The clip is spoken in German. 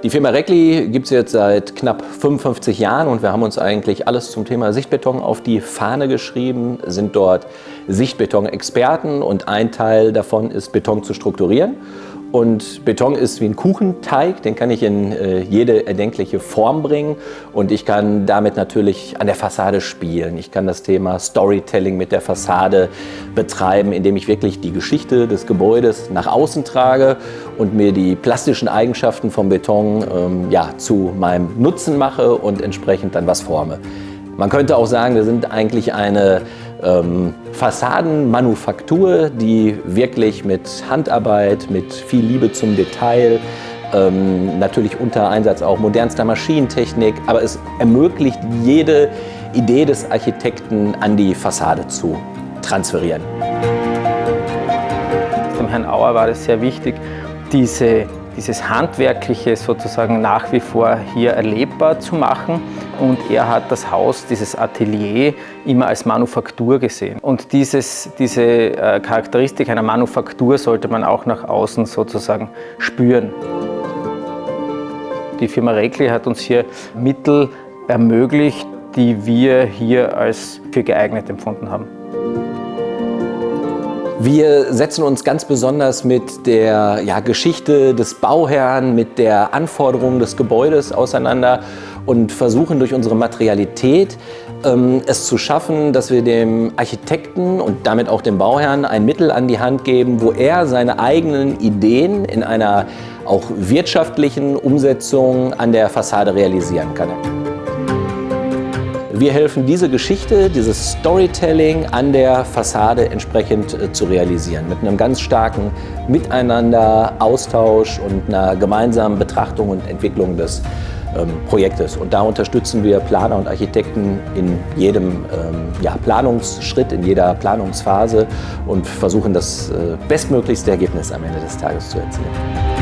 Die Firma Reckli gibt es jetzt seit knapp 55 Jahren und wir haben uns eigentlich alles zum Thema Sichtbeton auf die Fahne geschrieben, sind dort Sichtbeton-Experten und ein Teil davon ist, Beton zu strukturieren. Und Beton ist wie ein Kuchenteig, den kann ich in jede erdenkliche Form bringen und ich kann damit natürlich an der Fassade spielen. Ich kann das Thema Storytelling mit der Fassade betreiben, indem ich wirklich die Geschichte des Gebäudes nach außen trage und mir die plastischen Eigenschaften vom Beton zu meinem Nutzen mache und entsprechend dann was forme. Man könnte auch sagen, wir sind eigentlich eine Fassadenmanufaktur, die wirklich mit Handarbeit, mit viel Liebe zum Detail, natürlich unter Einsatz auch modernster Maschinentechnik, aber es ermöglicht jede Idee des Architekten an die Fassade zu transferieren. Dem Herrn Auer war es sehr wichtig, dieses Handwerkliche sozusagen nach wie vor hier erlebbar zu machen. Und er hat das Haus, dieses Atelier, immer als Manufaktur gesehen. Und diese Charakteristik einer Manufaktur sollte man auch nach außen sozusagen spüren. Die Firma Reckli hat uns hier Mittel ermöglicht, die wir hier als für geeignet empfunden haben. Wir setzen uns ganz besonders mit der Geschichte des Bauherrn, mit der Anforderung des Gebäudes auseinander und versuchen durch unsere Materialität es zu schaffen, dass wir dem Architekten und damit auch dem Bauherrn ein Mittel an die Hand geben, wo er seine eigenen Ideen in einer auch wirtschaftlichen Umsetzung an der Fassade realisieren kann. Wir helfen, diese Geschichte, dieses Storytelling an der Fassade entsprechend zu realisieren. Mit einem ganz starken Miteinander, Austausch und einer gemeinsamen Betrachtung und Entwicklung des Projektes. Und da unterstützen wir Planer und Architekten in jedem Planungsschritt, in jeder Planungsphase und versuchen, das bestmöglichste Ergebnis am Ende des Tages zu erzielen.